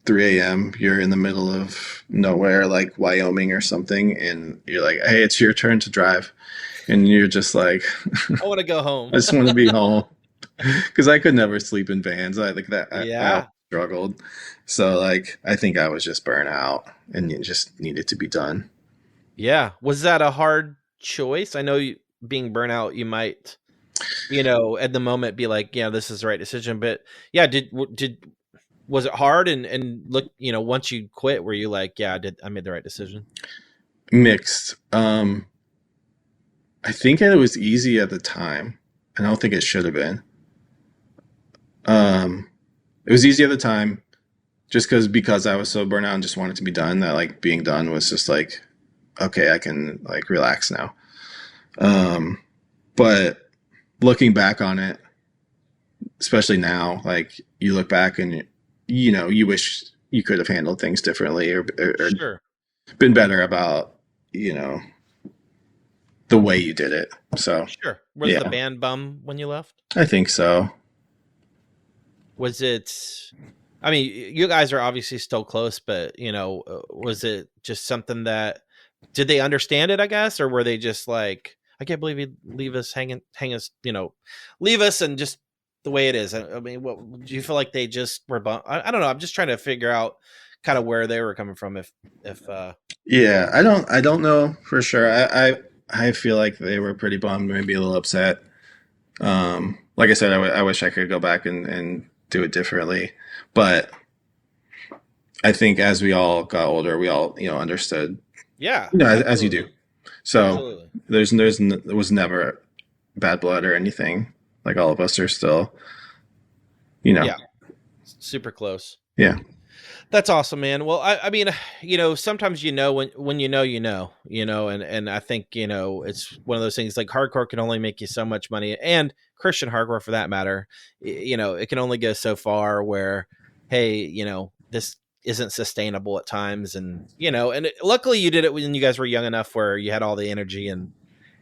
3 a.m. You're in the middle of nowhere, like Wyoming or something. And you're like, hey, it's your turn to drive. And you're just like, I want to go home. I just want to be home. Because I could never sleep in vans. I struggled. So I think I was just burnt out and it just needed to be done. Yeah. Was that a hard choice? I know being burnt out, you might at the moment be like, yeah, this is the right decision. But yeah, was it hard? And look, once you quit, were you like, yeah, I made the right decision? Mixed. I think it was easy at the time. I don't think it should have been. Um, it was easy at the time, just because I was so burnt out and just wanted to be done. That like being done was just like, okay, I can like relax now. Um, but looking back on it, especially now, like you look back and you wish you could have handled things differently, or Sure. been better about you know the way you did it. So Sure. Was the yeah, band bum when you left? I think so. Was it? I mean, you guys are obviously still close, but was it just something that did they understand it? I guess, or were they just like, I can't believe you leave us hang us, leave us and just the way it is. I mean, what do you feel like they just were? I don't know. I'm just trying to figure out kind of where they were coming from. If Yeah, I don't know for sure. I feel like they were pretty bummed, maybe a little upset. Like I said, I wish I could go back and do it differently, but I think as we all got older, we all understood, yeah, as you do. absolutely, So absolutely, there was never bad blood or anything. Like all of us are still, you know, yeah, super close. yeah, That's awesome, man. Well, I mean, sometimes when and I think it's one of those things like hardcore can only make you so much money, and Christian hardcore for that matter. It can only go so far. Where, hey, this isn't sustainable at times, and luckily you did it when you guys were young enough where you had all the energy, and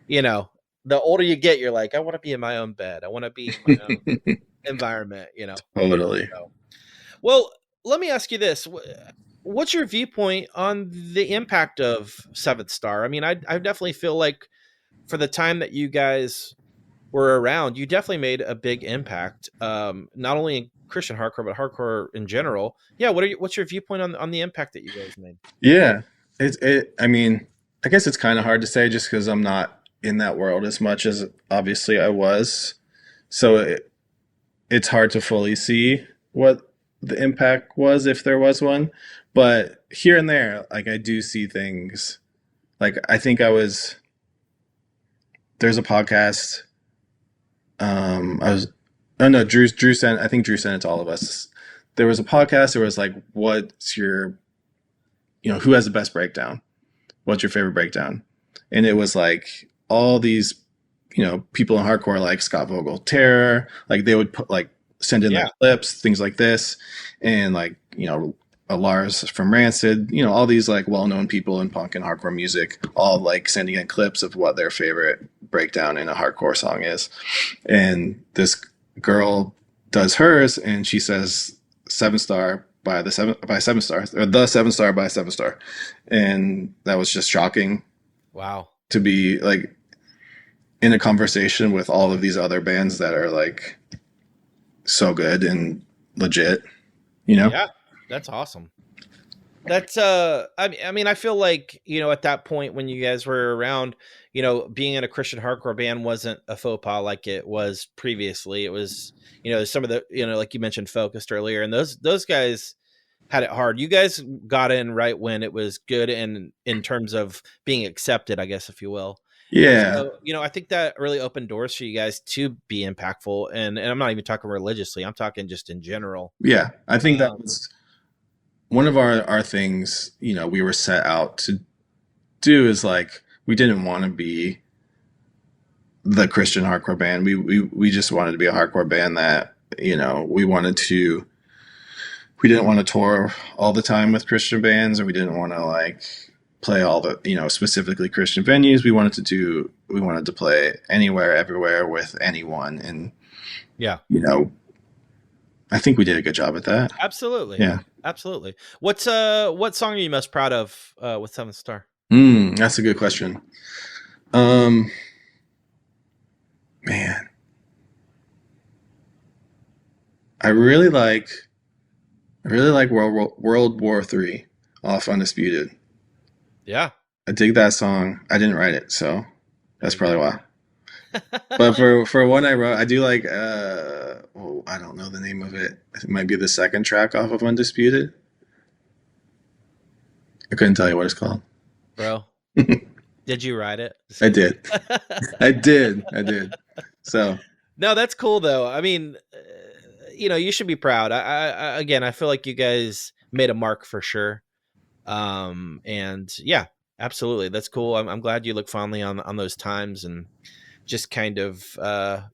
you know, the older you get, you're like, I want to be in my own bed, I want to be in my own environment. totally. So. Well, let me ask you this. What's your viewpoint on the impact of Seventh Star? I mean, I definitely feel like for the time that you guys were around, you definitely made a big impact. Not only in Christian hardcore, but hardcore in general. Yeah. What's your viewpoint on the impact that you guys made? Yeah, it. I mean, I guess it's kind of hard to say just because I'm not in that world as much as obviously I was. So it's hard to fully see what the impact was if there was one. But here and there, like I do see things. Like I think I was there's a podcast. I was oh no, Drew sent I think Drew sent it to all of us. There was a podcast. There was like, what's your who has the best breakdown? What's your favorite breakdown? And it was like all these, people in hardcore like Scott Vogel, Terror, like they would put like send in Yeah. their clips, things like this, and like a Lars from Rancid, all these like well-known people in punk and hardcore music, all like sending in clips of what their favorite breakdown in a hardcore song is, and this girl does hers, and she says Seven Star by Seven Star, or the Seven Star by Seven Star, and that was just shocking Wow. to be like in a conversation with all of these other bands that are like so good and legit, you know? Yeah. That's awesome. That's I mean I feel like, at that point when you guys were around, being in a Christian hardcore band wasn't a faux pas like it was previously. It was, some of the, like you mentioned Focused earlier, and those guys had it hard. You guys got in right when it was good and in terms of being accepted, I guess, if you will. And Yeah. so, I think that really opened doors for you guys to be impactful. And I'm not even talking religiously. I'm talking just in general. Yeah. I think that Um, was one of our things, we were set out to do is like, we didn't want to be the Christian hardcore band. We just wanted to be a hardcore band that, we didn't want to tour all the time with Christian bands, or we didn't want to like play all the, specifically Christian venues. We wanted to play anywhere, everywhere with anyone. And, yeah, I think we did a good job at that. absolutely. Yeah. Absolutely. What song are you most proud of with Seventh Star? That's a good question. Um, man, I really like World War III off Undisputed. Yeah. I dig that song. I didn't write it, so that's probably why. But for one I wrote, I do like oh, I don't know the name of it. It might be the second track off of Undisputed. I couldn't tell you what it's called. Bro, did you write it? I did. I did. So No, that's cool though. I mean, you should be proud. Again, I feel like you guys made a mark for sure. And yeah, absolutely. That's cool. I'm glad you look fondly on those times, and just kind of,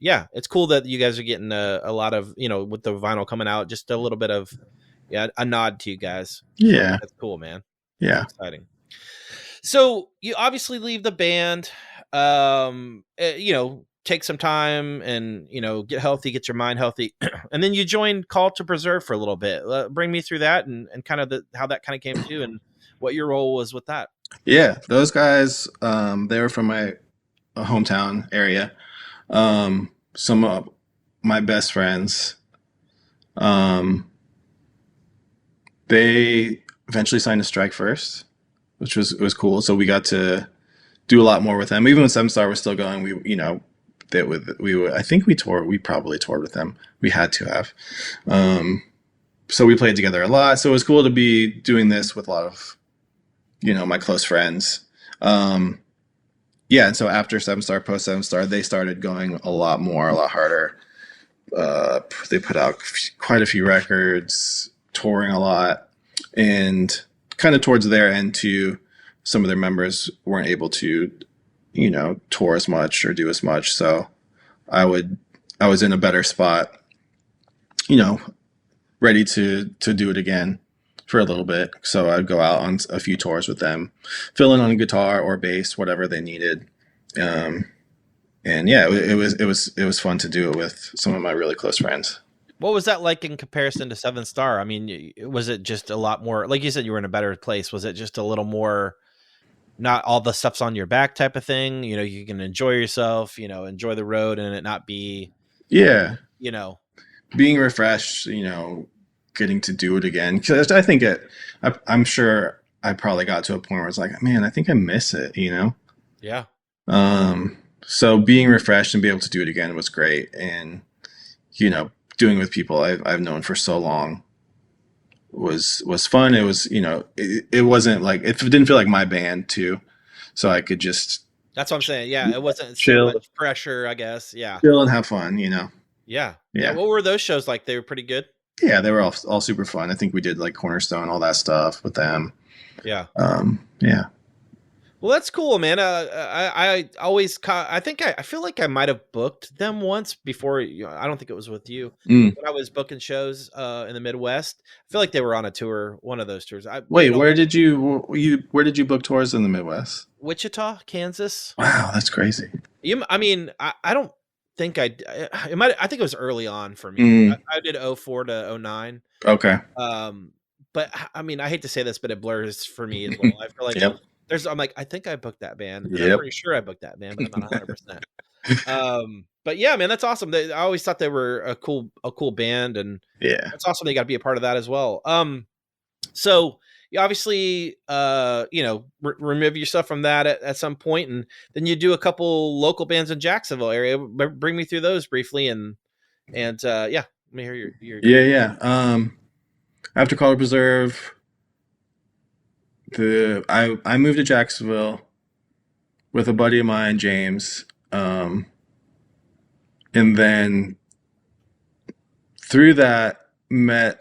yeah, it's cool that you guys are getting a lot of, with the vinyl coming out, just a little bit of, yeah, a nod to you guys. So yeah, that's cool, man. yeah. That's exciting. So you obviously leave the band, take some time and, get healthy, get your mind healthy. And then you joined Call to Preserve for a little bit. Bring me through that and kind of how that kind of came to, and what your role was with that. Yeah, those guys, they were from my hometown area. Some of my best friends, they eventually signed a Strike First, which was cool. So we got to do a lot more with them. Even when Seven Star was still going, I think we probably toured with them. We had to have. So we played together a lot. So it was cool to be doing this with a lot of, my close friends. Yeah, and so after Seven Star, post Seven Star, they started going a lot harder. They put out quite a few records, touring a lot, and kind of towards their end too, some of their members weren't able to, tour as much or do as much. So I was in a better spot, ready to do it again for a little bit. So I'd go out on a few tours with them, fill in on guitar or bass, whatever they needed. And yeah, it was fun to do it with some of my really close friends. What was that like in comparison to Seven Star? I mean, was it just a lot more, like you said, you were in a better place? Was it just a little more, not all the stuff's on your back type of thing? You can enjoy yourself, enjoy the road, and it not be, Yeah. Being refreshed, getting to do it again. Because I think I'm sure I probably got to a point where it's like, man, I think I miss it, Yeah. So being refreshed and be able to do it again was great. And, doing with people I've known for so long was fun. It was, it wasn't like, it didn't feel like my band too. So I could just. That's what I'm saying. Yeah. It wasn't chill, so much pressure, I guess. Yeah. Chill and have fun, Yeah. What were those shows like? They were pretty good. Yeah, they were all super fun. I think we did like Cornerstone, all that stuff with them. Yeah. Yeah. Well, that's cool, man. I always, I feel like I might have booked them once before. I don't think it was with you. When I was booking shows in the Midwest. I feel like they were on a tour, one of those tours. Wait, where did you book tours in the Midwest? Wichita, Kansas. Wow, that's crazy. I don't think I think it was early on for me. I did 04 to 09. Okay. But I mean, I hate to say this, but it blurs for me as well. I feel like yep. I'm like, I think I booked that band. Yep. I'm pretty sure I booked that band, but I'm not 100%. But yeah, man, that's awesome. I always thought they were a cool band, and yeah, it's awesome they got to be a part of that as well. So you obviously, remove yourself from that at some point, and then you do a couple local bands in Jacksonville area. Bring me through those briefly, and yeah, let me hear your yeah. After Call to Preserve, I moved to Jacksonville with a buddy of mine, James, and then through that met,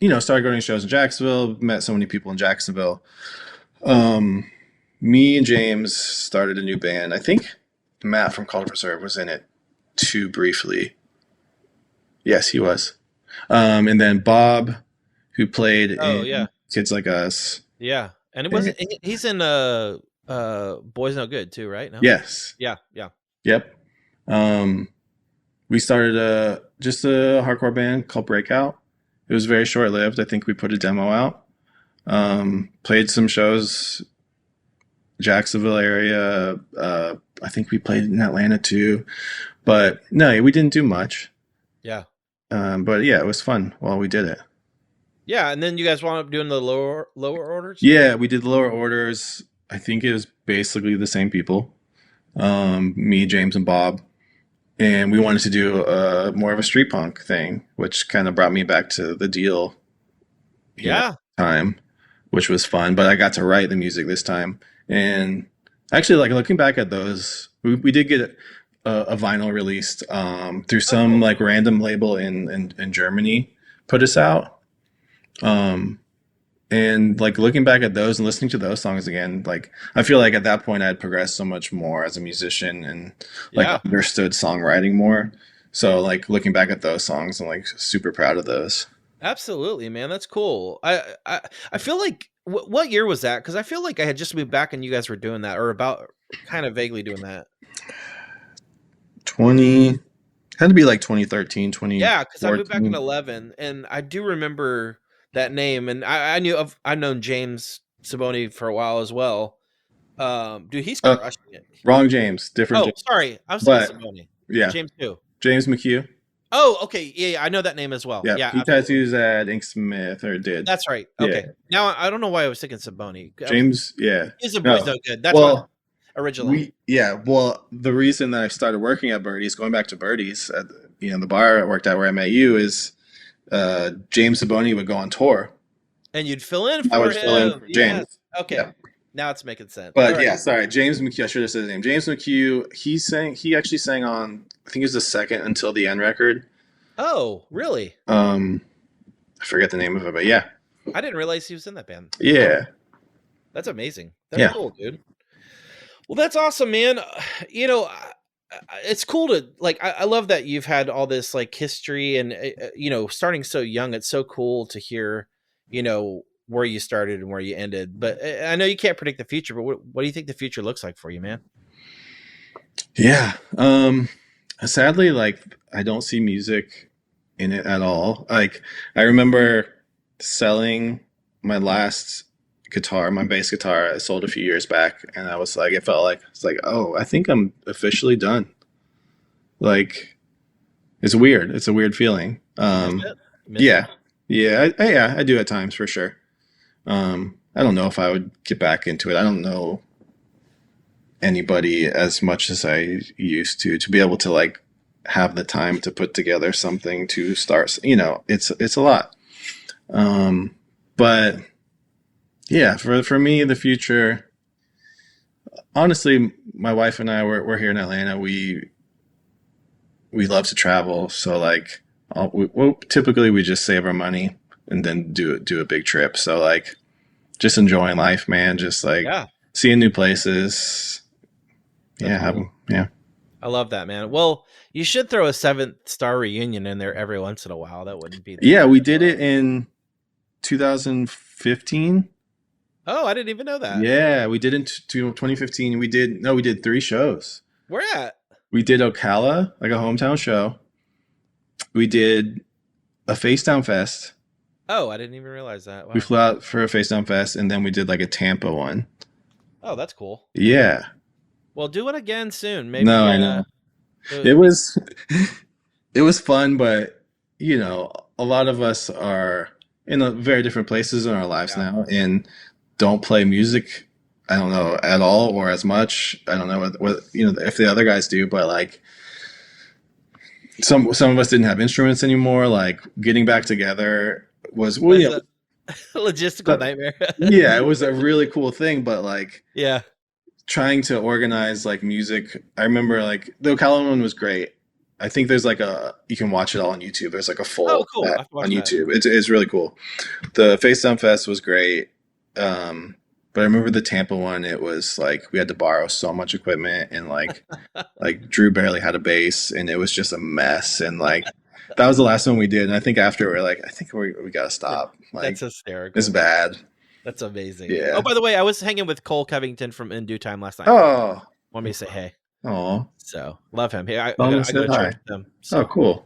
started going to shows in Jacksonville, met so many people in Jacksonville. Me and James started a new band. I think Matt from Call to Preserve was in it too briefly. Yes, he was. And then Bob, who played in Kids Like Us. Yeah. And it wasn't, he's in Boys No Good too, right? No? Yes. Yeah. Yep. We started just a hardcore band called Breakout. It was very short-lived. I think we put a demo out. Played some shows, Jacksonville area. I think we played in Atlanta too. But no, we didn't do much. Yeah. But yeah, it was fun while we did it. Yeah, and then you guys wound up doing the lower orders? Yeah, we did the lower orders. I think it was basically the same people. Me, James, and Bob, and we wanted to do more of a street punk thing, which kind of brought me back to the deal, Yeah. time, which was fun. But I got to write the music this time, and actually, like looking back at those, we did get a vinyl released through some like random label in Germany put us out. Um, and like looking back at those and listening to those songs again, like I feel like at that point I had progressed so much more as a musician and like Yeah. understood songwriting more. So like looking back at those songs, I'm like super proud of those. Absolutely, man. That's cool. I feel like what year was that? Because I feel like I had just moved back and you guys were doing that, or about kind of vaguely doing that. 20 had to be like 2013, Yeah, because I moved back in 2014. 11, and I do remember that name, and I've known James Saboni for a while as well. Dude, he's Uh, crushing it. Wrong James, different Oh, James. sorry, I was thinking But Saboni. yeah, James too. James McHugh. Oh, okay, yeah, I know that name as well. Yeah, Yeah, he absolutely. tattoos at Inksmith or did. That's right. Yeah, Okay, now I don't know why I was thinking Saboni. James. Yeah, He's a boy's no. no good. That's what Well, originally. well, the reason that I started working at Birdie's, going back to Birdie's, at the bar I worked at where I met you, is James Saboni would go on tour. And you'd fill in I for would fill in him. for Yes. James. Okay. Yeah. Now it's making sense. All But right. yeah, sorry, James McHugh. I should have said his name. James McHugh. He actually sang on, I think it was the second Until the End record. Oh, really? I forget the name of it, but yeah, I didn't realize he was in that band. yeah, That's amazing. That's yeah, cool, dude. Well, that's awesome, man. It's cool to like. I love that you've had all this like history and starting so young. It's so cool to hear, where you started and where you ended. But I know you can't predict the future. But what do you think the future looks like for you, man? yeah. Sadly, like I don't see music in it at all. Like I remember selling my last guitar, my bass guitar. I sold a few years back, and I was like, it felt like it's like, oh, I think I'm officially done. Like it's weird. It's a weird feeling. Miss it? Miss Yeah, it? yeah, I do at times for sure. I don't know if I would get back into it. I don't know anybody as much as I used to be able to like have the time to put together something to start. It's a lot. But yeah, for me, the future. Honestly, my wife and I we're here in Atlanta. We love to travel, so like typically we just save our money and then do a big trip. So like just enjoying life, man. Just like Yeah. seeing new places. That's cool. Yeah. I love that, man. Well, you should throw a 7th Star reunion in there every once in a while. That wouldn't be that Yeah, bad. we did it in 2015. Oh, I didn't even know that. Yeah, we did in 2015. We did 3 shows. Where at? We did Ocala, like a hometown show. We did a Face Down Fest. Oh, I didn't even realize that. Wow. We flew out for a Face Down Fest, and then we did like a Tampa one. Oh, that's cool. Yeah. Well, do it again soon. Maybe. No, I know. It was it was fun, but a lot of us are in very different places in our lives Yeah. now and don't play music, I don't know, at all or as much. I don't know what if the other guys do, but like some of us didn't have instruments anymore. Like getting back together was Was a logistical nightmare. yeah, it was a really cool thing, but like Yeah. trying to organize like music. I remember like the Ocala one was great. I think there's like you can watch it all on YouTube. There's like a full Oh, cool. set I have to watch on that. YouTube. It's really cool. The Face Down Fest was great. But I remember the Tampa one, it was like we had to borrow so much equipment and like Drew barely had a bass and it was just a mess. And like that was the last one we did. And I think after we're like, I think we gotta stop. Like That's hysterical. it's bad. That's amazing. Yeah. Oh, by the way, I was hanging with Cole Covington from In Due Time last night. Oh. Want me to say hey? Oh. So love him. Hey, I Oh, go said to hi. church with him. So. Oh, cool.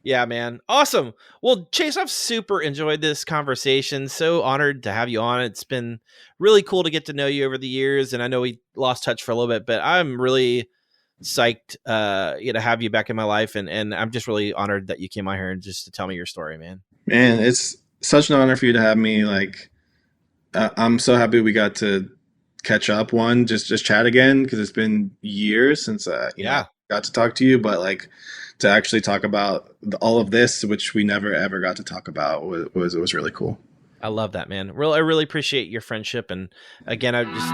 Yeah, man. Awesome. Well, Chase, I've super enjoyed this conversation. So honored to have you on. It's been really cool to get to know you over the years. And I know we lost touch for a little bit, but I'm really psyched to have you back in my life. And I'm just really honored that you came out here and just to tell me your story, man. Man, it's such an honor for you to have me. Like, I'm so happy we got to catch up, just chat again, because it's been years since Yeah. got to talk to you, but like to actually talk about all of this, which we never ever got to talk about, was really cool. I love that, man. I really appreciate your friendship. And again, I just,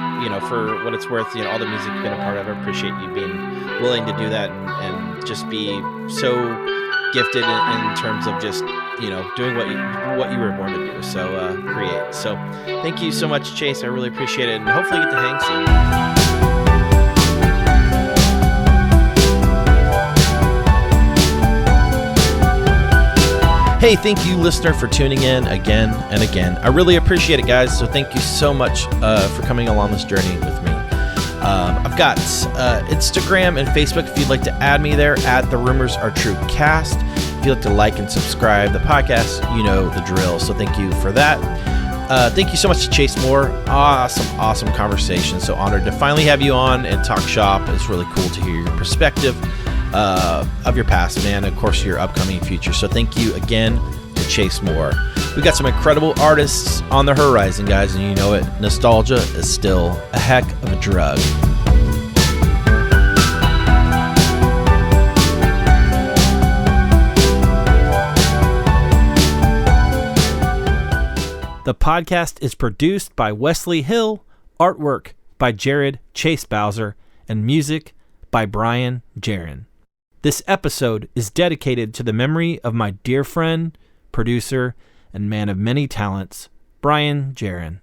for what it's worth, all the music you've been a part of, I appreciate you being willing to do that and just be so gifted in terms of just, doing what you were born to do. So create. So thank you so much, Chase. I really appreciate it. And hopefully get to hang soon. Hey, thank you, listener, for tuning in again and again. I really appreciate it, guys. So thank you so much for coming along this journey with me. I've got Instagram and Facebook if you'd like to add me there, at The Rumors Are True Cast. If you'd like to like and subscribe the podcast, you know the drill. So thank you for that. Thank you so much to Chase Moore. Awesome conversation. So honored to finally have you on and talk shop. It's really cool to hear your perspective of your past, man, and of course your upcoming future. So thank you again to Chase Moore. We got some incredible artists on the horizon, guys, and you know it. Nostalgia is still a heck of a drug. The podcast is produced by Wesley Hill, artwork by Jared Chase Bowser, and music by Brian Jaron. This episode is dedicated to the memory of my dear friend, producer, and man of many talents, Brian Jaron.